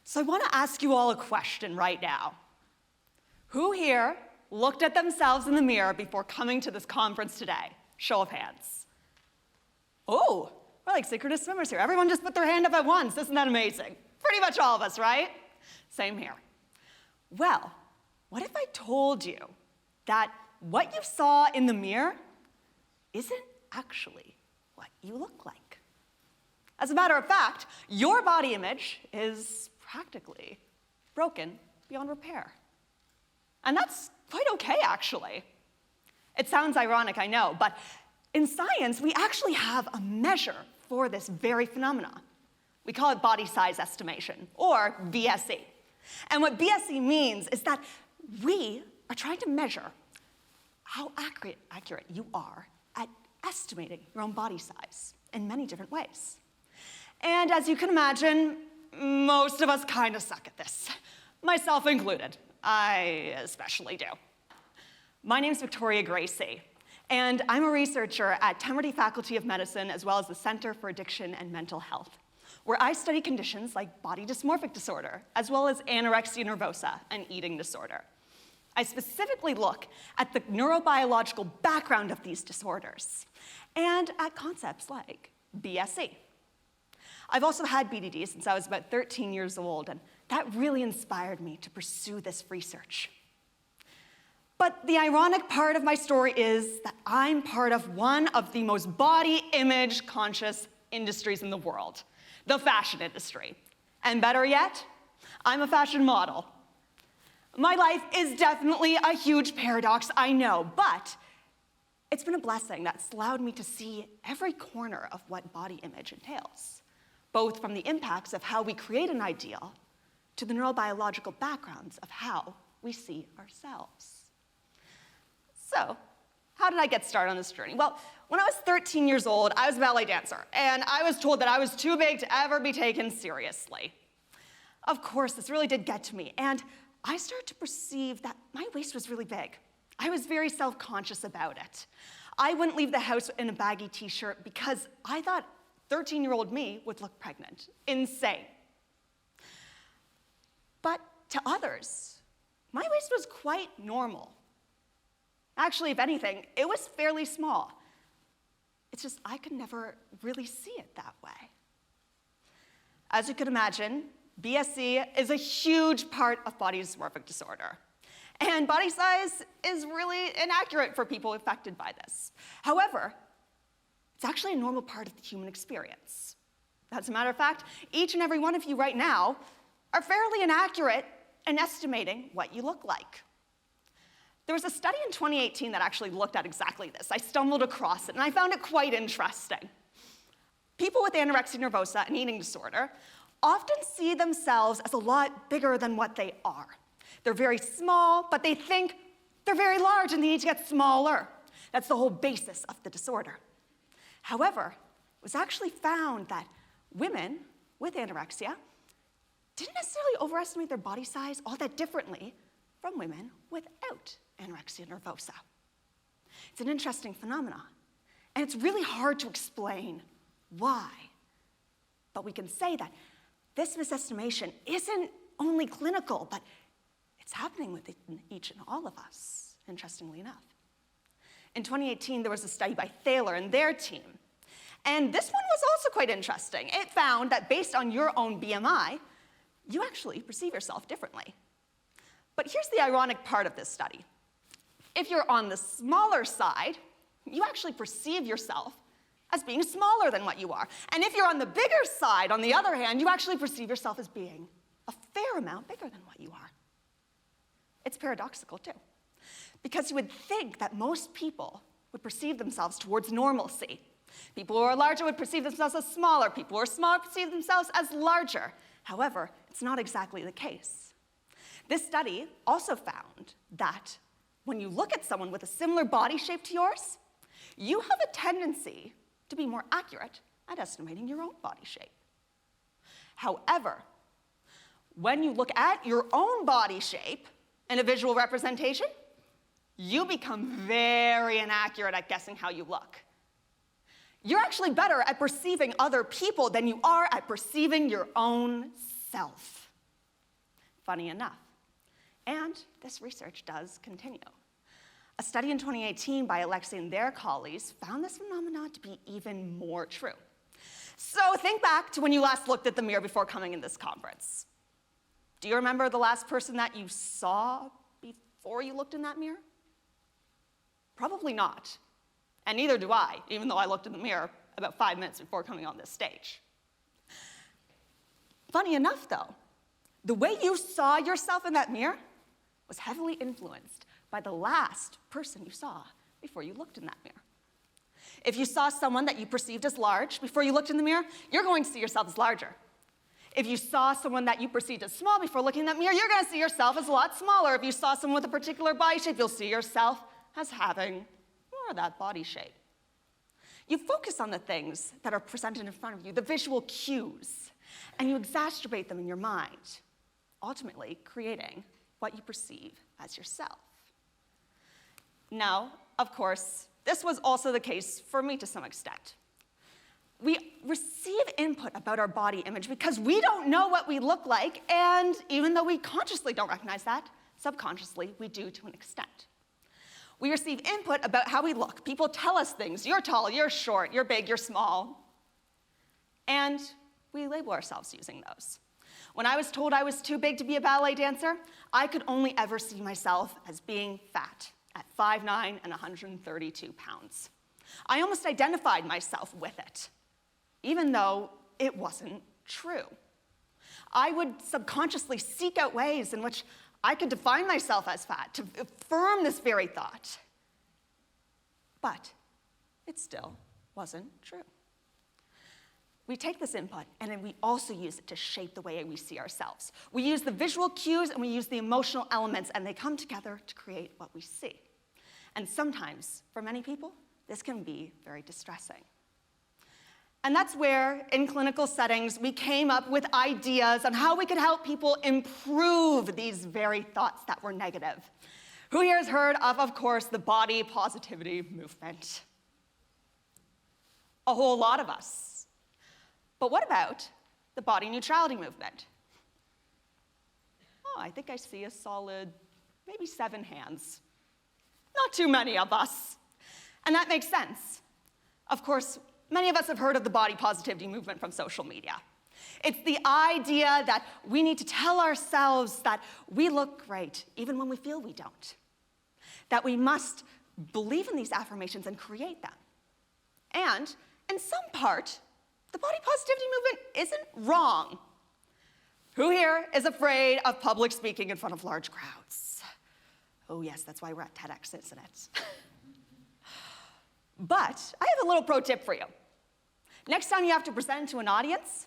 So I want to ask you all a question right now. Who here looked at themselves in the mirror before coming to this conference today? Show of hands. Oh, we're like synchronous swimmers here. Everyone just put their hand up at once. Isn't that amazing? Pretty much all of us, right? Same here. Well, what if I told you that what you saw in the mirror isn't actually what you look like? As a matter of fact, your body image is practically broken beyond repair. And that's quite okay, actually. It sounds ironic, I know, but in science, we actually have a measure for this very phenomenon. We call it body size estimation, or BSE. And what BSE means is that we are trying to measure how accurate you are at estimating your own body size in many different ways. And as you can imagine, most of us kind of suck at this, myself included. I especially do. My name's Victoria Gracie, and I'm a researcher at Temerity Faculty of Medicine as well as the Center for Addiction and Mental Health, where I study conditions like body dysmorphic disorder, as well as anorexia nervosa, an eating disorder. I specifically look at the neurobiological background of these disorders and at concepts like BSE. I've also had BDD since I was about 13 years old, and that really inspired me to pursue this research. But the ironic part of my story is that I'm part of one of the most body image conscious industries in the world, the fashion industry. And better yet, I'm a fashion model. My life is definitely a huge paradox, I know, but it's been a blessing that's allowed me to see every corner of what body image entails, both from the impacts of how we create an ideal to the neurobiological backgrounds of how we see ourselves. So, how did I get started on this journey? Well, when I was 13 years old, I was a ballet dancer, and I was told that I was too big to ever be taken seriously. Of course, this really did get to me, and I started to perceive that my waist was really big. I was very self-conscious about it. I wouldn't leave the house in a baggy t-shirt because I thought 13-year-old me would look pregnant. Insane. But to others, my waist was quite normal. Actually, if anything, it was fairly small. It's just I could never really see it that way. As you can imagine, BSE is a huge part of body dysmorphic disorder. And body size is really inaccurate for people affected by this. However, it's actually a normal part of the human experience. As a matter of fact, each and every one of you right now are fairly inaccurate in estimating what you look like. There was a study in 2018 that actually looked at exactly this. I stumbled across it, and I found it quite interesting. People with anorexia nervosa, an eating disorder, often see themselves as a lot bigger than what they are. They're very small, but they think they're very large and they need to get smaller. That's the whole basis of the disorder. However, it was actually found that women with anorexia didn't necessarily overestimate their body size all that differently from women without anorexia nervosa. It's an interesting phenomenon, and it's really hard to explain why. But we can say that this misestimation isn't only clinical, but it's happening within each and all of us, interestingly enough. In 2018, there was a study by Thaler and their team, and this one was also quite interesting. It found that based on your own BMI, you actually perceive yourself differently. But here's the ironic part of this study. If you're on the smaller side, you actually perceive yourself as being smaller than what you are. And if you're on the bigger side, on the other hand, you actually perceive yourself as being a fair amount bigger than what you are. It's paradoxical too, because you would think that most people would perceive themselves towards normalcy. People who are larger would perceive themselves as smaller. People who are smaller perceive themselves as larger. However, it's not exactly the case. This study also found that when you look at someone with a similar body shape to yours, you have a tendency to be more accurate at estimating your own body shape. However, when you look at your own body shape in a visual representation, you become very inaccurate at guessing how you look. You're actually better at perceiving other people than you are at perceiving your own self. funny enough. And this research does continue. A study in 2018 by Alexei and their colleagues found this phenomenon to be even more true. So think back to when you last looked at the mirror before coming in this conference. Do you remember the last person that you saw before you looked in that mirror? Probably not. And neither do I, even though I looked in the mirror about 5 minutes before coming on this stage. Funny enough, though, the way you saw yourself in that mirror was heavily influenced by the last person you saw before you looked in that mirror. If you saw someone that you perceived as large before you looked in the mirror, you're going to see yourself as larger. If you saw someone that you perceived as small before looking in that mirror, you're going to see yourself as a lot smaller. If you saw someone with a particular body shape, you'll see yourself as having more of that body shape. You focus on the things that are presented in front of you, the visual cues, and you exacerbate them in your mind, ultimately creating what you perceive as yourself. Now, of course, this was also the case for me to some extent. We receive input about our body image because we don't know what we look like, and even though we consciously don't recognize that, subconsciously we do to an extent. We receive input about how we look. People tell us things. You're tall, you're short, you're big, you're small. And we label ourselves using those. When I was told I was too big to be a ballet dancer, I could only ever see myself as being fat at 5'9" and 132 pounds. I almost identified myself with it, even though it wasn't true. I would subconsciously seek out ways in which I could define myself as fat, to affirm this very thought. But it still wasn't true. We take this input, and then we also use it to shape the way we see ourselves. We use the visual cues, and we use the emotional elements, and they come together to create what we see. And sometimes, for many people, this can be very distressing. And that's where, in clinical settings, we came up with ideas on how we could help people improve these very thoughts that were negative. Who here has heard of course, the body positivity movement? A whole lot of us. But what about the body neutrality movement? Oh, I think I see a solid, maybe 7 hands. Not too many of us. And that makes sense. Of course, many of us have heard of the body positivity movement from social media. It's the idea that we need to tell ourselves that we look great, even when we feel we don't. That we must believe in these affirmations and create them. And in some part, the body positivity movement isn't wrong. Who here is afraid of public speaking in front of large crowds? Oh yes, that's why we're at TEDx, isn't it? But I have a little pro tip for you. Next time you have to present to an audience,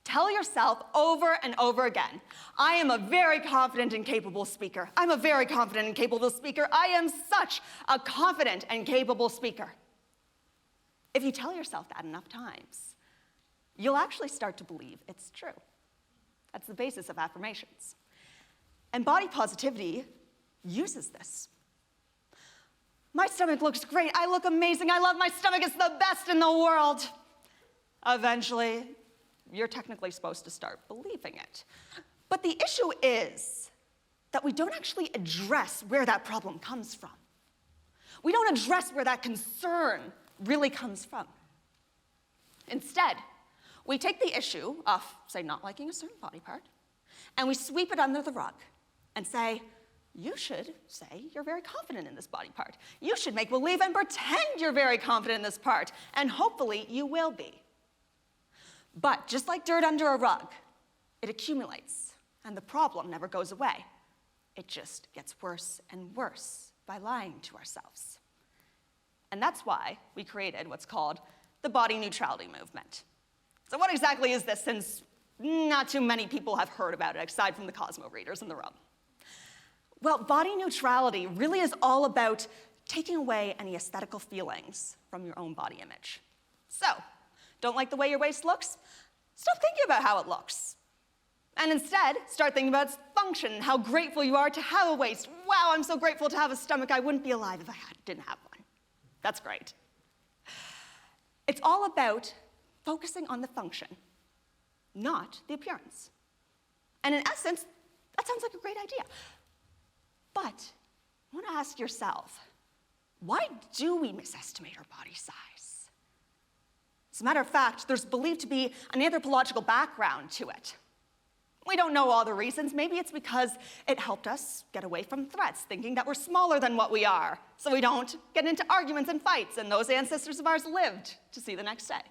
tell yourself over and over again, I am a very confident and capable speaker. I'm a very confident and capable speaker. I am such a confident and capable speaker. If you tell yourself that enough times, you'll actually start to believe it's true. That's the basis of affirmations. And body positivity uses this. My stomach looks great. I look amazing. I love my stomach. It's the best in the world. Eventually, you're technically supposed to start believing it. But the issue is that we don't actually address where that problem comes from. We don't address where that concern really comes from. Instead, we take the issue of, say, not liking a certain body part, and we sweep it under the rug and say, you should say you're very confident in this body part. You should make believe and pretend you're very confident in this part, and hopefully you will be. But just like dirt under a rug, it accumulates, and the problem never goes away. It just gets worse and worse by lying to ourselves. And that's why we created what's called the body neutrality movement. So what exactly is this, since not too many people have heard about it, aside from the Cosmo readers in the room? Well, body neutrality really is all about taking away any aesthetical feelings from your own body image. So, don't like the way your waist looks? Stop thinking about how it looks. And instead, start thinking about its function and how grateful you are to have a waist. Wow, I'm so grateful to have a stomach. I wouldn't be alive if I didn't have one. That's great. It's all about focusing on the function, not the appearance. And in essence, That sounds like a great idea. But you want to ask yourself, why do we misestimate our body size? As a matter of fact, there's believed to be an anthropological background to it. We don't know all the reasons. Maybe it's because it helped us get away from threats, thinking that we're smaller than what we are, so we don't get into arguments and fights, and those ancestors of ours lived to see the next day.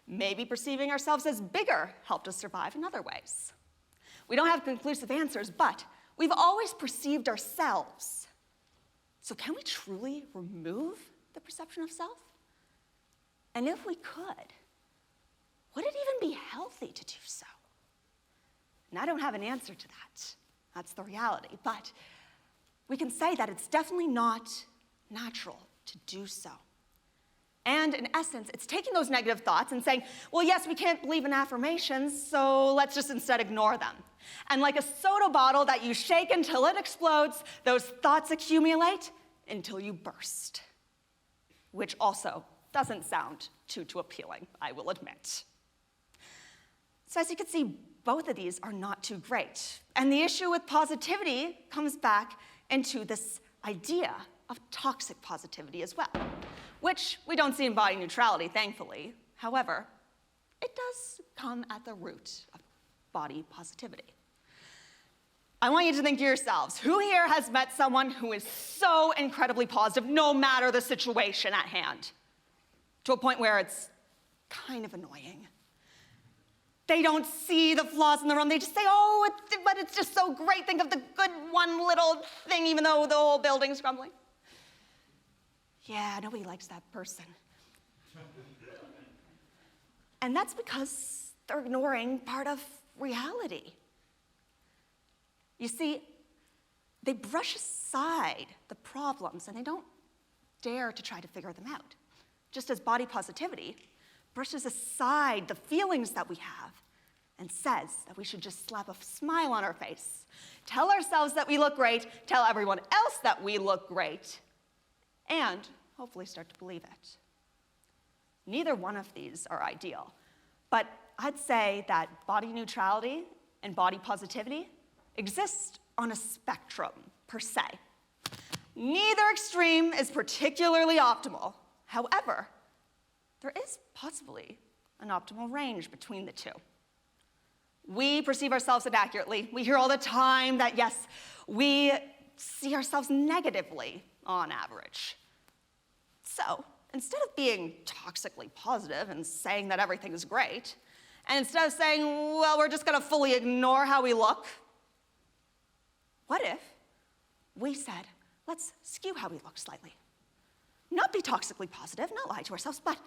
Maybe perceiving ourselves as bigger helped us survive in other ways. We don't have conclusive answers, but we've always perceived ourselves. So can we truly remove the perception of self? And if we could, would it even be healthy to do so? And I don't have an answer to that. That's the reality. But we can say that it's definitely not natural to do so. And in essence, it's taking those negative thoughts and saying, well, yes, we can't believe in affirmations, so let's just instead ignore them. And like a soda bottle that you shake until it explodes, those thoughts accumulate until you burst. Which also doesn't sound too appealing, I will admit. So as you can see, both of these are not too great. And the issue with positivity comes back into this idea of toxic positivity as well, which we don't see in body neutrality, thankfully. However, it does come at the root of body positivity. I want you to think to yourselves, who here has met someone who is so incredibly positive, no matter the situation at hand, to a point where it's kind of annoying? They don't see the flaws in the room. They just say, oh, but it's just so great. Think of the good one little thing, even though the whole building's crumbling. Yeah, nobody likes that person. And that's because they're ignoring part of reality. You see, they brush aside the problems and they don't dare to try to figure them out. Just as body positivity brushes aside the feelings that we have and says that we should just slap a smile on our face, tell ourselves that we look great, tell everyone else that we look great, and hopefully start to believe it. Neither one of these are ideal, but I'd say that body neutrality and body positivity exist on a spectrum, per se. Neither extreme is particularly optimal. However, there is possibly an optimal range between the two. We perceive ourselves inaccurately. We hear all the time that, yes, we see ourselves negatively on average. So instead of being toxically positive and saying that everything is great, and instead of saying, well, we're just going to fully ignore how we look, what if we said, let's skew how we look slightly? Not be toxically positive, not lie to ourselves, but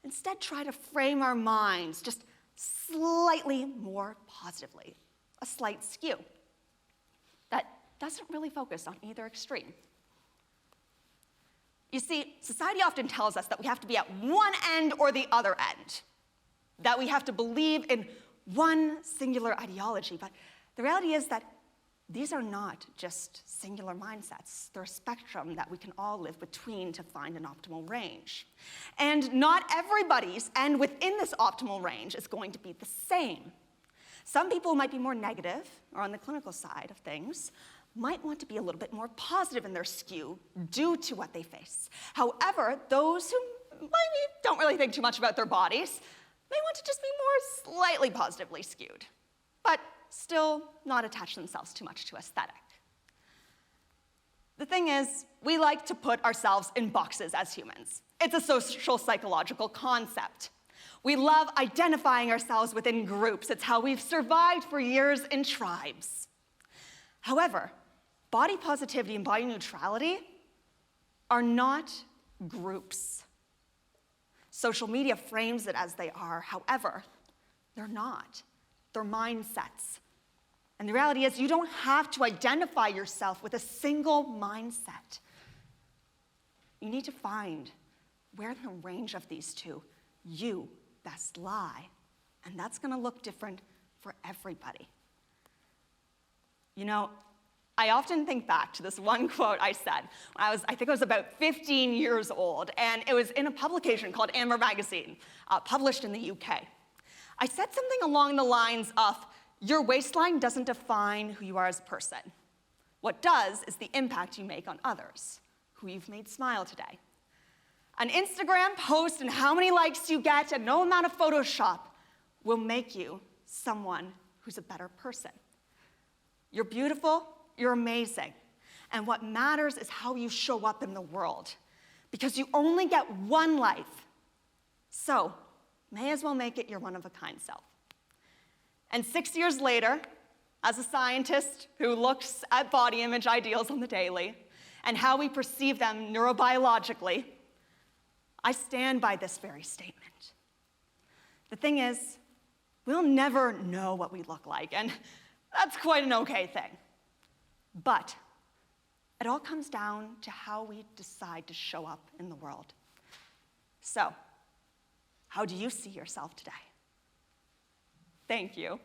instead try to frame our minds just slightly more positively, a slight skew that doesn't really focus on either extreme. You see, society often tells us that we have to be at one end or the other end, that we have to believe in one singular ideology, but the reality is that these are not just singular mindsets. They're a spectrum that we can all live between to find an optimal range. And not everybody's end within this optimal range is going to be the same. Some people might be more negative, or on the clinical side of things, might want to be a little bit more positive in their skew due to what they face. However, those who maybe don't really think too much about their bodies may want to just be more slightly positively skewed, but still not attach themselves too much to aesthetic. The thing is, we like to put ourselves in boxes as humans. It's a social psychological concept. We love identifying ourselves within groups. It's how we've survived for years in tribes. However, body positivity and body neutrality are not groups. Social media frames it as they are. However, they're not. They're mindsets. And the reality is you don't have to identify yourself with a single mindset. You need to find where in the range of these two you best lie. And that's going to look different for everybody. You know, I often think back to this one quote I said when I think I was about 15 years old, and it was in a publication called Amber Magazine, published in the UK. I said something along the lines of, Your waistline doesn't define who you are as a person. What does is the impact you make on others, who you've made smile today. An Instagram post and how many likes you get and no amount of Photoshop will make you someone who's a better person. You're beautiful, you're amazing, and what matters is how you show up in the world, because you only get one life. So, may as well make it your one-of-a-kind self. And 6 years later, as a scientist who looks at body image ideals on the daily and how we perceive them neurobiologically, I stand by this very statement. The thing is, we'll never know what we look like, and that's quite an okay thing. But it all comes down to how we decide to show up in the world. So, how do you see yourself today? Thank you.